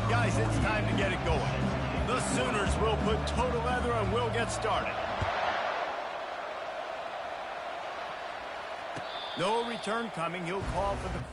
Guys, it's time to get it going. The Sooners will put total leather and we'll get started. No return coming. He'll call for the...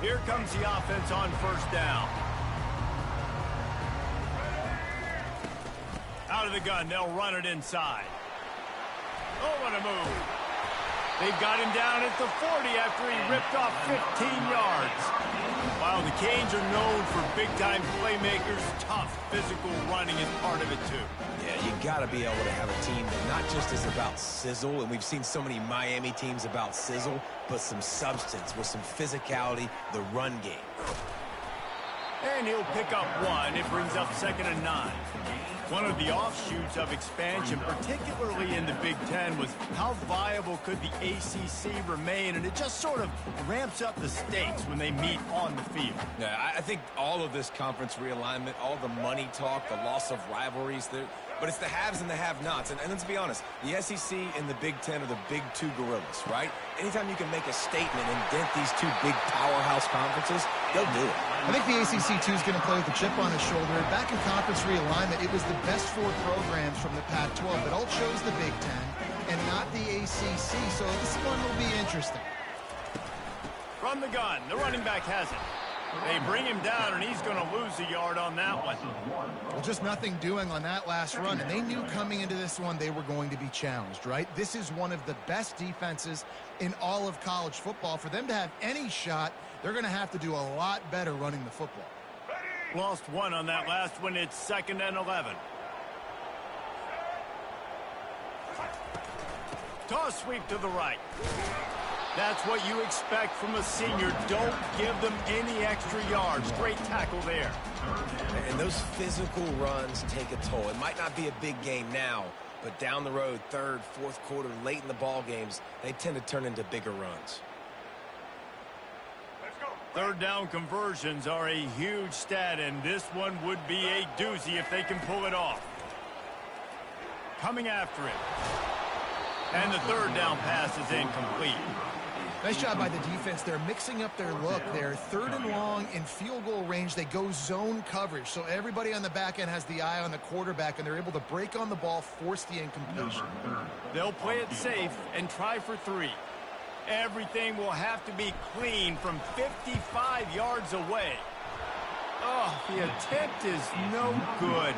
Here comes the offense on first down. Out of the gun, they'll run it inside. Oh, what a move. They've got him down at the 40 after he ripped off 15 yards. While the Canes are known for big-time playmakers, tough physical running is part of it, too. Yeah, you got to be able to have a team that not just is about sizzle, and we've seen so many Miami teams about sizzle, but some substance with some physicality, the run game. And he'll pick up one. It brings up 2nd and 9. One of the offshoots of expansion, particularly in the Big Ten, was how viable could the ACC remain, and it just sort of ramps up the stakes when they meet on the field. Yeah, I think all of this conference realignment, all the money talk, the loss of rivalries, but it's the haves and the have-nots. And let's be honest, the SEC and the Big Ten are the big two gorillas, right? Anytime you can make a statement and dent these two big powerhouse conferences, they'll do it. I think the ACC, too, is going to play with a chip on his shoulder. Back in conference realignment, it was the best 4 programs from the Pac-12 that all chose the Big Ten and not the ACC, so this one will be interesting. From the gun, the running back has it. They bring him down, and he's going to lose a yard on that one. Well, just nothing doing on that last run, and they knew coming into this one they were going to be challenged, right? This is one of the best defenses in all of college football. For them to have any shot, they're going to have to do a lot better running the football. Lost one on that last one. It's 2nd and 11. Toss sweep to the right. That's what you expect from a senior. Don't give them any extra yards. Great tackle there. And those physical runs take a toll. It might not be a big game now, but down the road, 3rd, 4th quarter, late in the ball games, they tend to turn into bigger runs. 3rd down conversions are a huge stat, and this one would be a doozy if they can pull it off. Coming after it. And the 3rd down pass is incomplete. Nice job by the defense. They're mixing up their look. They're 3rd and long in field goal range. They go zone coverage, so everybody on the back end has the eye on the quarterback, and they're able to break on the ball, force the incompletion. They'll play it safe and try for 3. Everything will have to be clean from 55 yards away. Oh, the attempt is no good.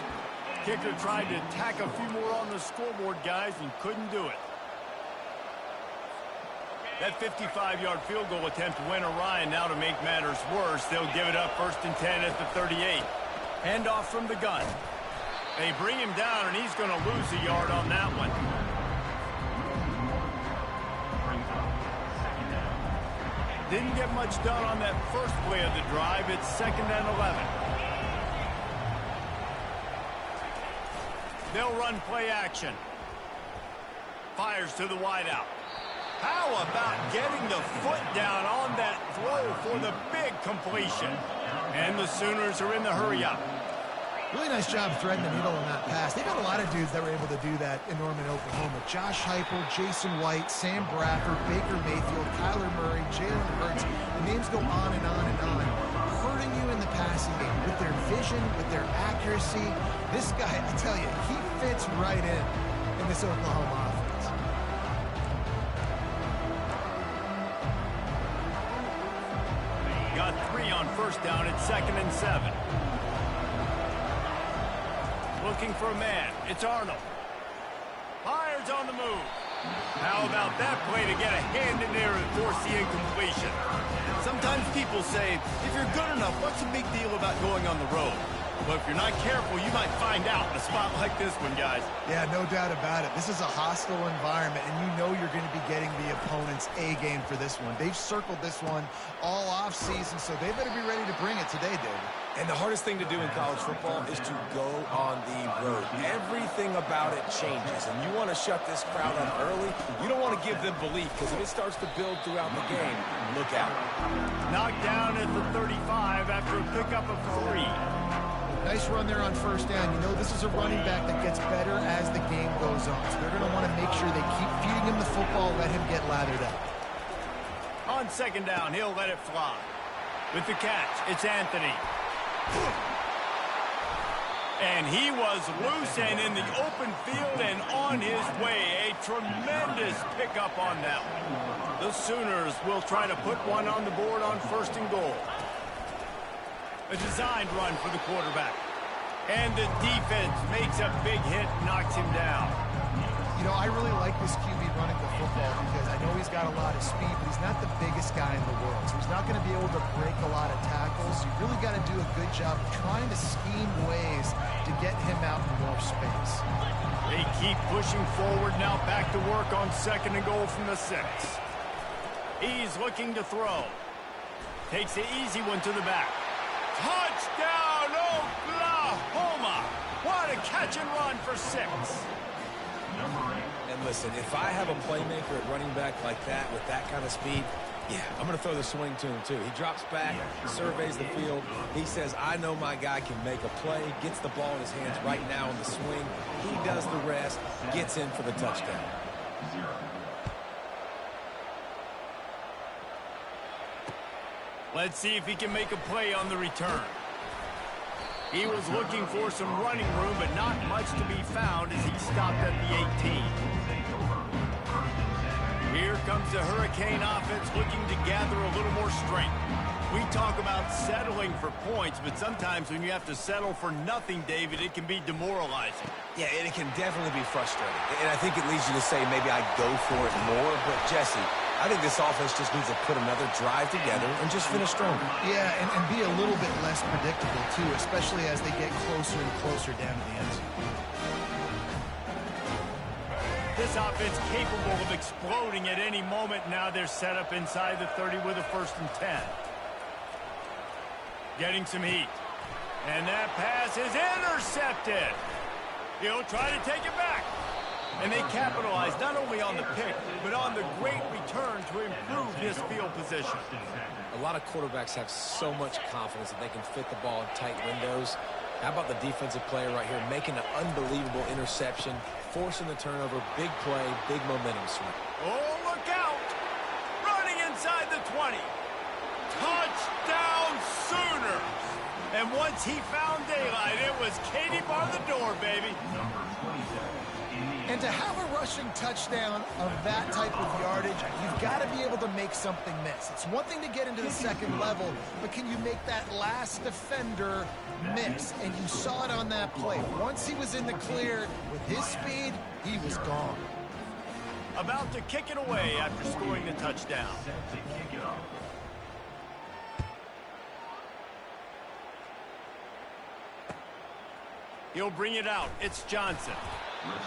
Kicker tried to tack a few more on the scoreboard, guys, and couldn't do it. That 55-yard field goal attempt went awry, and now to make matters worse, they'll give it up 1st and 10 at the 38. Handoff from the gun. They bring him down, and he's going to lose a yard on that one. Didn't get much done on that first play of the drive. It's 2nd and 11. They'll run play action. Fires to the wideout. How about getting the foot down on that throw for the big completion? And the Sooners are in the hurry-up. Really nice job threading the needle on that pass. They've got a lot of dudes that were able to do that in Norman, Oklahoma. Josh Heupel, Jason White, Sam Bradford, Baker Mayfield, Kyler Murray, Jalen Hurts. The names go on and on and on. Hurting you in the passing game, with their vision, with their accuracy. This guy, I tell you, he fits right in this Oklahoma offense. Got 3 on first down at 2nd and 7. Looking for a man. It's Arnold. Fires on the move. How about that play to get a hand in there and force the incompletion? Sometimes people say, if you're good enough, what's the big deal about going on the road? But if you're not careful, you might find out in a spot like this one, guys. Yeah, no doubt about it. This is a hostile environment, and you know you're going to be getting the opponent's A game for this one. They've circled this one all offseason, so they better be ready to bring it today, David. And the hardest thing to do in college football is to go on the road. Everything about it changes, and you want to shut this crowd up early. You don't want to give them belief, because if it starts to build throughout the game, look out. Knocked down at the 35 after a pickup of 3. Nice run there on first down. You know this is a running back that gets better as the game goes on, so they're going to want to make sure they keep feeding him the football, let him get lathered up. On 2nd down, he'll let it fly. With the catch, it's Anthony. And he was loose and in the open field and on his way. A tremendous pickup on that one. The Sooners will try to put one on the board on 1st and goal. A designed run for the quarterback. And the defense makes a big hit, knocks him down. You know, I really like this QB running the football because I know he's got a lot of speed, but he's not the biggest guy in the world. So he's not going to be able to break a lot of tackles. You really got to do a good job of trying to scheme ways to get him out in more space. They keep pushing forward now, back to work on 2nd and goal from the 6. He's looking to throw. Takes the easy one to the back. Touchdown, Oklahoma! What a catch and run for 6. And listen, if I have a playmaker at running back like that with that kind of speed, yeah, I'm going to throw the swing to him too. He drops back, surveys the field. He says, I know my guy can make a play, gets the ball in his hands right now in the swing. He does the rest, gets in for the touchdown. Let's see if he can make a play on the return. He was looking for some running room, but not much to be found as he stopped at the 18. Here comes the Hurricane offense looking to gather a little more strength. We talk about settling for points, but sometimes when you have to settle for nothing, David, it can be demoralizing. Yeah, and it can definitely be frustrating. And I think it leads you to say maybe I'd go for it more. But, Jesse, I think this offense just needs to put another drive together and just finish stronger. Yeah, and be a little bit less predictable, too, especially as they get closer and closer down to the end zone. This offense capable of exploding at any moment. Now they're set up inside the 30 with a 1st and 10. Getting some heat. And that pass is intercepted. He'll try to take it back. And they capitalize not only on the pick, but on the great return to improve his field position. A lot of quarterbacks have so much confidence that they can fit the ball in tight windows. How about the defensive player right here making an unbelievable interception, forcing the turnover, big play, big momentum swing. Oh, look out! Running inside the 20. Touchdown Sooners! And once he found daylight, it was Katie bar the door, baby. And to have a rushing touchdown of that type of yardage, you've got to be able to make something miss. It's one thing to get into the 2nd level, but can you make that last defender miss? And you saw it on that play. Once he was in the clear with his speed, he was gone. About to kick it away after scoring the touchdown. He'll bring it out. It's Johnson.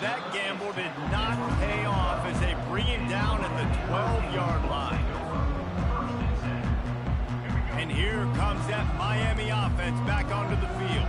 That gamble did not pay off as they bring him down at the 12-yard line. And here comes that Miami offense back onto the field.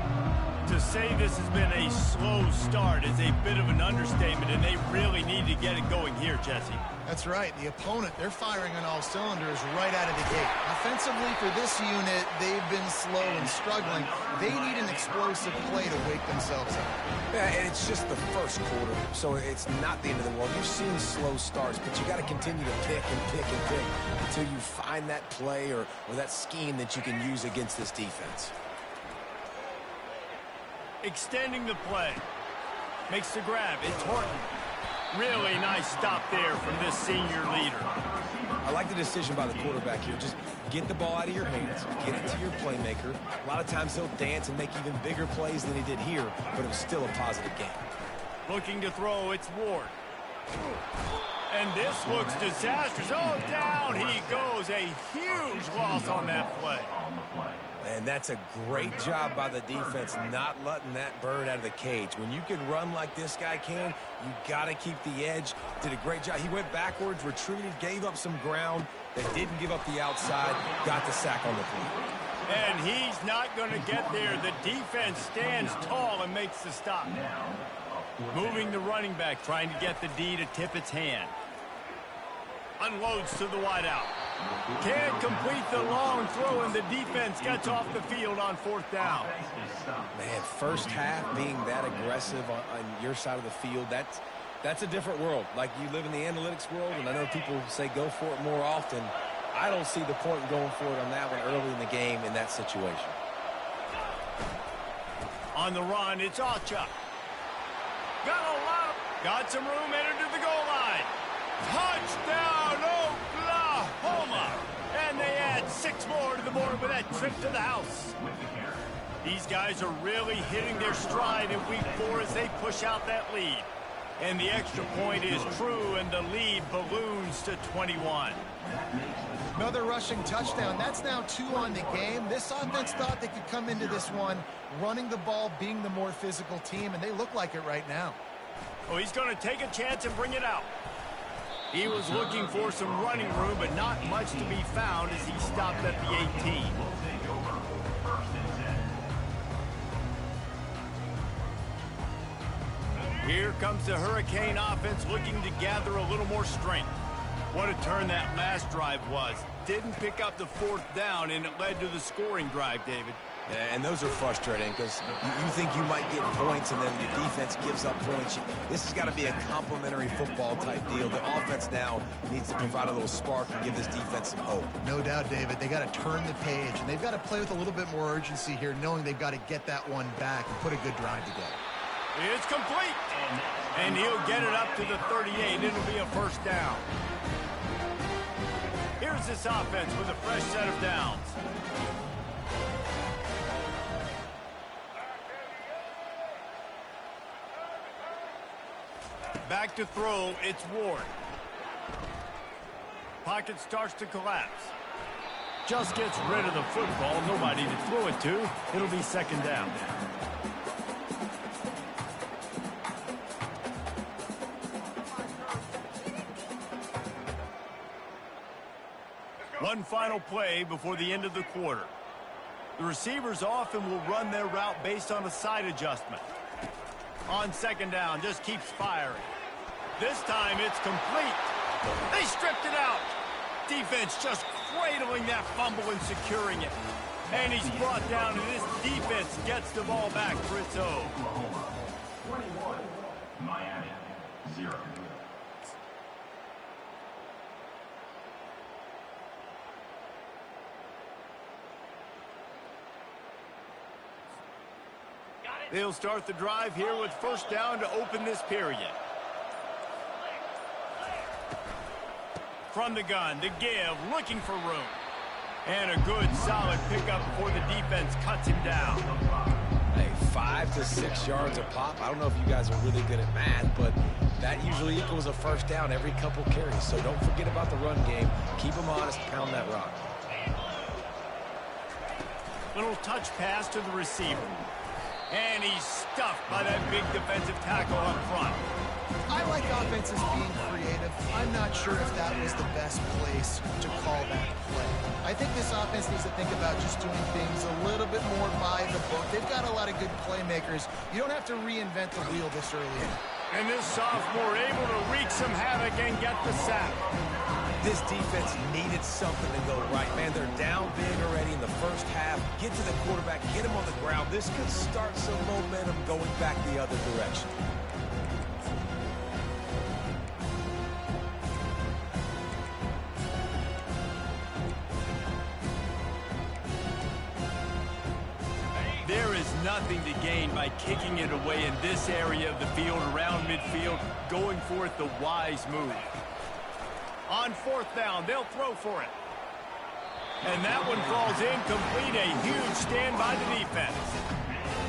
To say this has been a slow start is a bit of an understatement, and they really need to get it going here, Jesse. That's right. The opponent, they're firing on all cylinders right out of the gate. Offensively, for this unit, they've been slow and struggling. They need an explosive play to wake themselves up. Yeah, and it's just the first quarter, so it's not the end of the world. You've seen slow starts, but you got to continue to pick and pick and pick until you find that play or that scheme that you can use against this defense. Extending the play. Makes the grab. It's Horton. Really nice stop there from this senior leader. I like the decision by the quarterback here. Just get the ball out of your hands, get it to your playmaker. A lot of times he'll dance and make even bigger plays than he did here, but it was still a positive game. Looking to throw, it's Ward. And this looks disastrous. Oh, down he goes. A huge loss on that play. And that's a great job by the defense, not letting that bird out of the cage. When you can run like this guy can, you got to keep the edge. Did a great job. He went backwards, retreated, gave up some ground. They didn't give up the outside, got the sack on the play. And he's not going to get there. The defense stands tall and makes the stop. Moving the running back, trying to get the D to tip its hand. Unloads to the wideout. Can't complete the long throw, and the defense gets off the field on 4th down. Man, first half being that aggressive on your side of the field, that's a different world. Like, you live in the analytics world, and I know people say go for it more often. I don't see the point in going for it on that one early in the game in that situation. On the run, it's Acha. Got some room, entered to the goal line. Touchdown, Oklahoma! And they add 6 more to the board with that trip to the house. These guys are really hitting their stride in week 4 as they push out that lead. And the extra point is true, and the lead balloons to 21. Another rushing touchdown. That's now 2 on the game. This offense thought they could come into this one running the ball, being the more physical team, and they look like it right now. Oh, he's going to take a chance and bring it out. He was looking for some running room, but not much to be found as he stopped at the 18. Here comes the Hurricane offense looking to gather a little more strength. What a turn that last drive was. Didn't pick up the 4th down, and it led to the scoring drive, David. Yeah, and those are frustrating because you think you might get points and then the defense gives up points. This has got to be a complementary football type deal. The offense now needs to provide a little spark and give this defense some hope. No doubt, David. They got to turn the page, and they've got to play with a little bit more urgency here, knowing they've got to get that one back and put a good drive together. It's complete. And he'll get it up to the 38. It'll be a 1st down. Here's this offense with a fresh set of downs. Back to throw, it's Ward. Pocket starts to collapse. Just gets rid of the football. Nobody to throw it to. It'll be 2nd down. One final play before the end of the quarter. The receivers often will run their route based on a side adjustment. On 2nd down, just keeps firing. This time it's complete. They stripped it out. Defense just cradling that fumble and securing it. And he's brought down, and this defense gets the ball back for its own. 21, Miami, 0. They'll start the drive here with 1st down to open this period. From the gun to give, looking for room. And a good, solid pickup before the defense cuts him down. Hey, 5 to 6 yards a pop. I don't know if you guys are really good at math, but that usually equals a 1st down every couple carries. So don't forget about the run game. Keep them honest, pound that rock. Little touch pass to the receiver. And he's stuffed by that big defensive tackle up front. I like offenses being creative. I'm not sure if that was the best place to call that play. I think this offense needs to think about just doing things a little bit more by the book. They've got a lot of good playmakers. You don't have to reinvent the wheel this early in. And this sophomore able to wreak some havoc and get the sack. This defense needed something to go right, man. They're down big already in the 1st half. Get to the quarterback, get him on the ground. This could start some momentum going back the other direction. something to gain by kicking it away in this area of the field around midfield, going for it the wise move. On fourth down, they'll throw for it. And that one falls incomplete. A huge stand by the defense.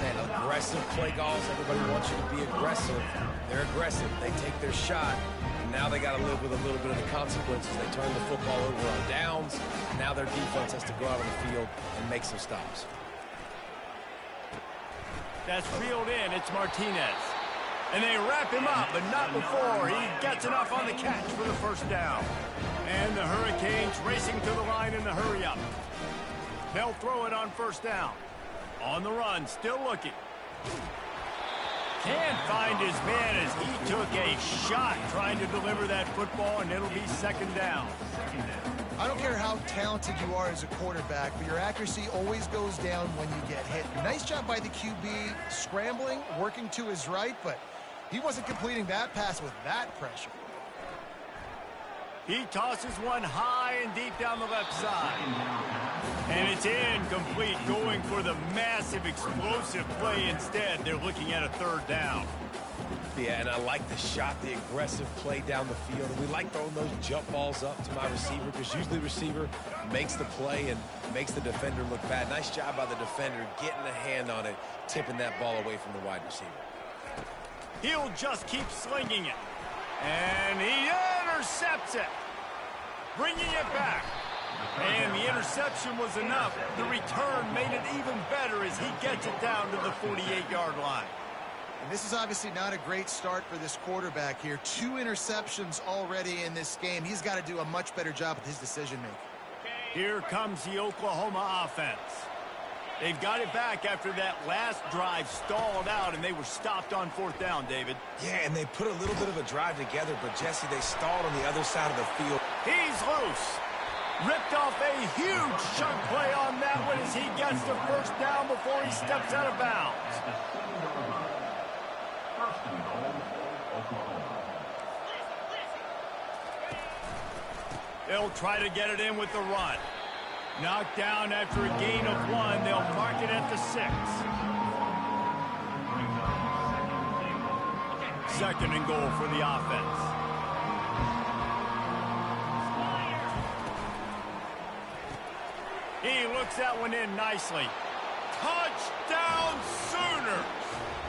Man, aggressive play calls. Everybody wants you to be aggressive. They're aggressive. They take their shot. And now they got to live with a little bit of the consequences. They turn the football over on downs. Now their defense has to go out on the field and make some stops. That's reeled in. It's Martinez. And they wrap him up, but not before he gets enough on the catch for the first down. And the Hurricanes racing to the line in the hurry-up. They'll throw it on first down. On the run, still looking. Can't find his man as he took a shot trying to deliver that football, and it'll be second down. I don't care how talented you are as a quarterback, but your accuracy always goes down when you get hit. Nice job by the QB scrambling, working to his right, but he wasn't completing that pass with that pressure. He tosses one high and deep down the left side. And it's incomplete, going for the massive explosive play instead. They're looking at a third down. Yeah, and I like the shot, the aggressive play down the field. And we like throwing those jump balls up to my receiver because usually the receiver makes the play and makes the defender look bad. Nice job by the defender getting a hand on it, tipping that ball away from the wide receiver. He'll just keep slinging it. And he intercepts it, bringing it back. And the interception was enough. The return made it even better as he gets it down to the 48-yard line. And this is obviously not a great start for this quarterback here. 2 interceptions already in this game. He's got to do a much better job with his decision-making. Here comes the Oklahoma offense. They've got it back after that last drive stalled out, and they were stopped on fourth down, David. Yeah, and they put a little bit of a drive together, but, Jesse, they stalled on the other side of the field. He's loose. Ripped off a huge chunk play on that one as he gets the first down before he steps out of bounds. First and goal, Oklahoma. They'll try to get it in with the run. Knocked down after a gain of 1. They'll mark it at the 6. Second and goal for the offense. He looks that one in nicely. Touchdown Sooners!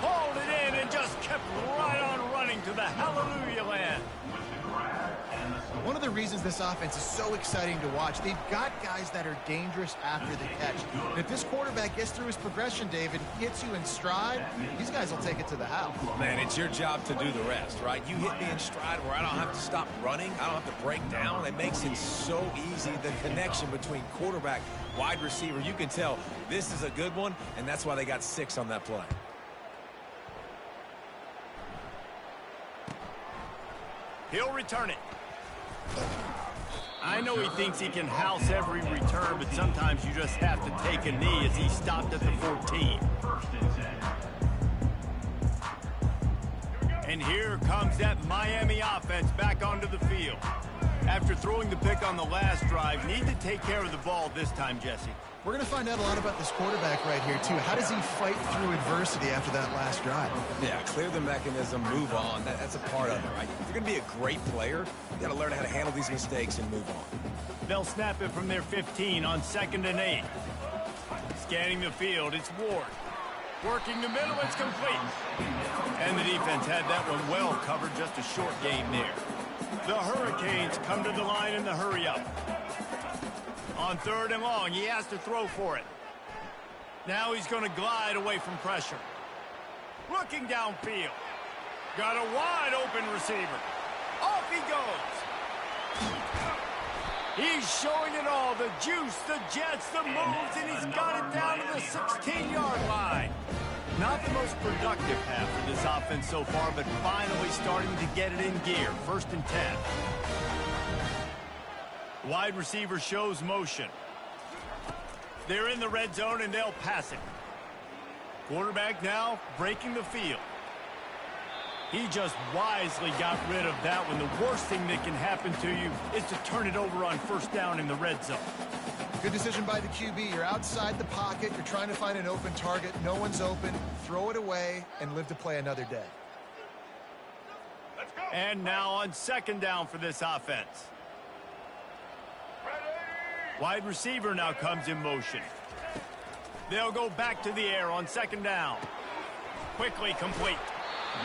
Hauled it in and just kept right on running to the hallelujah land. One of the reasons this offense is so exciting to watch, they've got guys that are dangerous after the catch. And if this quarterback gets through his progression, David, gets you in stride, these guys will take it to the house. Man, it's your job to do the rest, right? You hit me in stride where I don't have to stop running. I don't have to break down. It makes it so easy, the connection between quarterback, wide receiver. You can tell this is a good one, and that's why they got 6 on that play. He'll return it. I know he thinks he can house every return, but sometimes you just have to take a knee as he stopped at the 14. And here comes that Miami offense back onto the field. After throwing the pick on the last drive, need to take care of the ball this time, Jesse. We're going to find out a lot about this quarterback right here, too. How does he fight through adversity after that last drive? Yeah, clear the mechanism, move on. That's a part of it, right? If you're going to be a great player, you got to learn how to handle these mistakes and move on. They'll snap it from their 15 on 2nd and 8. Scanning the field, it's Ward. Working the middle, it's complete. And the defense had that one well covered, just a short gain there. The Hurricanes come to the line in the hurry-up. On 3rd and long, he has to throw for it. Now he's going to glide away from pressure. Looking downfield. Got a wide-open receiver. Off he goes. He's showing it all. The juice, the jets, the moves, and he's got it down to the 16-yard line. Not the most productive half for this offense so far, but finally starting to get it in gear. 1st and 10. Wide receiver shows motion. They're in the red zone, and they'll pass it. Quarterback now breaking the field. He just wisely got rid of that one. The worst thing that can happen to you is to turn it over on first down in the red zone. Good decision by the QB. You're outside the pocket. You're trying to find an open target. No one's open. Throw it away and live to play another day. And now on second down for this offense. Wide receiver now comes in motion. They'll go back to the air on second down. Quickly complete.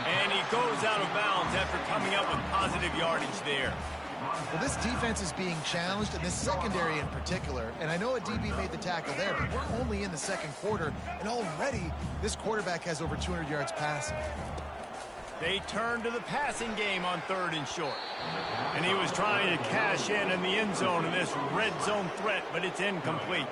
And he goes out of bounds after coming up with positive yardage there. Well, this defense is being challenged, and this secondary in particular. And I know a DB made the tackle there, but we're only in the second quarter, and already this quarterback has over 200 yards passing. They turn to the passing game on third and short. And he was trying to cash in the end zone in this red zone threat, but it's incomplete.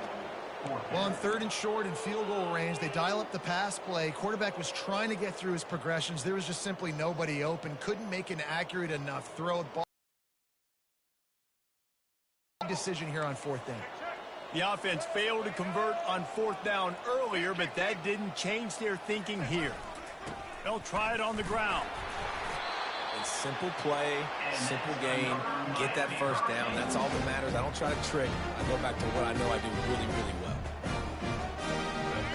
Well, on third and short and field goal range, they dial up the pass play. Quarterback was trying to get through his progressions. There was just simply nobody open. Couldn't make an accurate enough throw. Decision here on fourth down. The offense failed to convert on fourth down earlier, but that didn't change their thinking here. They'll try it on the ground. It's simple play, simple game. Get that first down. That's all that matters. I don't try to trick. I go back to what I know I do really, really well.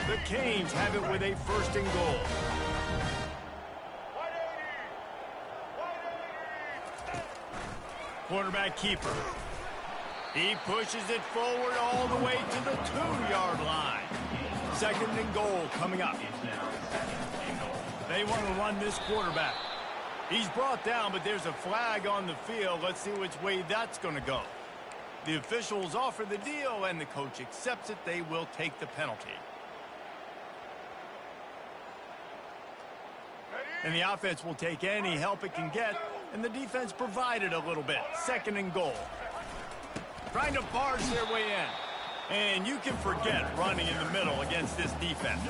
The Canes have it with a first and goal. Quarterback keeper. He pushes it forward all the way to the 2-yard line. Second and goal coming up. They want to run this quarterback. He's brought down, but there's a flag on the field. Let's see which way that's going to go. The officials offer the deal, and the coach accepts it. They will take the penalty. And the offense will take any help it can get, and the defense provided a little bit. Second and goal. Trying to barge their way in. And you can forget running in the middle against this defense.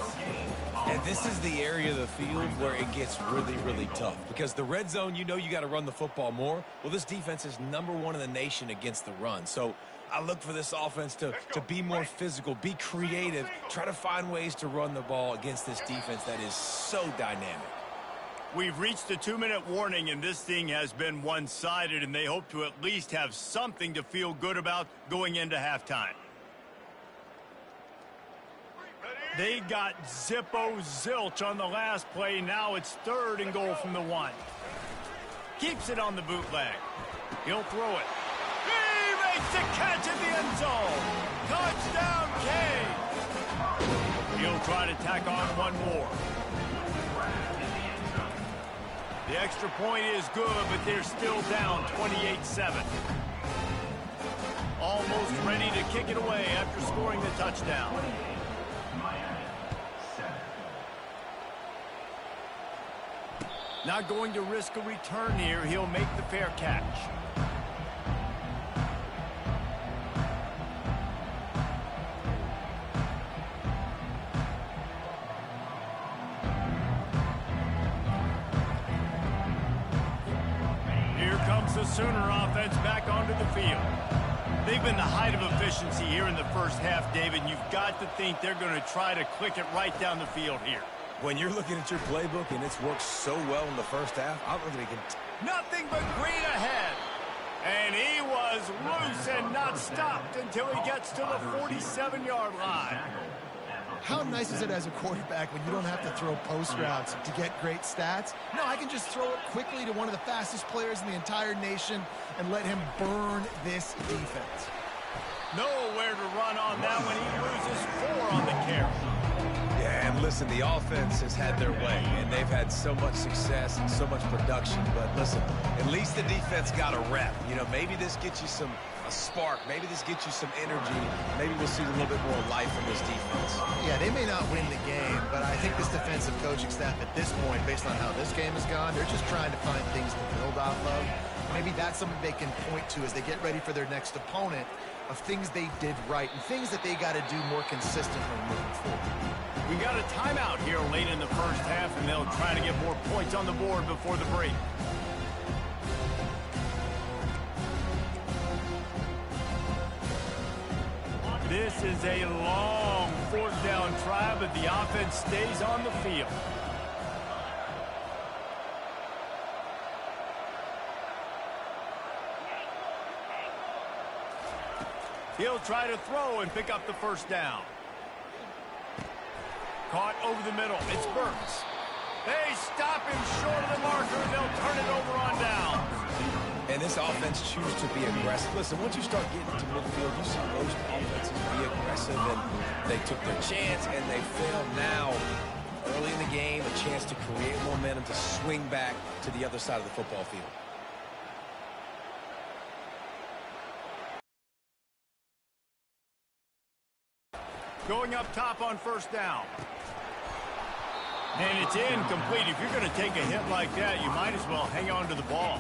And this is the area of the field where it gets really, really tough. Because the red zone, you know you got to run the football more. Well, this defense is #1 in the nation against the run. So I look for this offense to be more physical, be creative, try to find ways to run the ball against this defense that is so dynamic. We've reached the 2-minute warning, and this thing has been one-sided, and they hope to at least have something to feel good about going into halftime. They got Zippo Zilch on the last play. Now it's third and goal from the 1. Keeps it on the bootleg. He'll throw it. He makes the catch at the end zone. Touchdown, Canes. He'll try to tack on one more. The extra point is good, but they're still down 28-7. Almost ready to kick it away after scoring the touchdown. Not going to risk a return here. He'll make the fair catch. Here comes the Sooner offense back onto the field. They've been the height of efficiency here in the first half, David. You've got to think they're going to try to click it right down the field here. When you're looking at your playbook and it's worked so well in the first half, I don't think it can. Nothing but green ahead. And he was loose and not stopped until he gets to the 47-yard line. How nice is it as a quarterback when you don't have to throw post routes to get great stats? No, I can just throw it quickly to one of the fastest players in the entire nation and let him burn this defense. Nowhere to run on that when he loses 4 on the carry. Yeah, and listen, the offense has had their way, and they've had so much success and so much production. But listen, at least the defense got a rep. You know, maybe this gets you a spark. Maybe this gets you some energy. Maybe we'll see a little bit more life in this defense. Yeah, they may not win the game, but I think this defensive coaching staff at this point, based on how this game has gone, they're just trying to find things to build off of. Maybe that's something they can point to as they get ready for their next opponent, of things they did right and things that they got to do more consistently moving forward. We got a timeout here late in the first half, and they'll try to get more points on the board before the break. This is a long fourth down try, but the offense stays on the field. He'll try to throw and pick up the first down. Caught over the middle. It's Burks. They stop him short of the marker. They'll turn it over on down. And this offense chooses to be aggressive. Listen, once you start getting to midfield, you see most offenses be aggressive, and they took their chance, and they failed now. Early in the game, a chance to create momentum to swing back to the other side of the football field. Going up top on first down. And it's incomplete. If you're going to take a hit like that, you might as well hang on to the ball.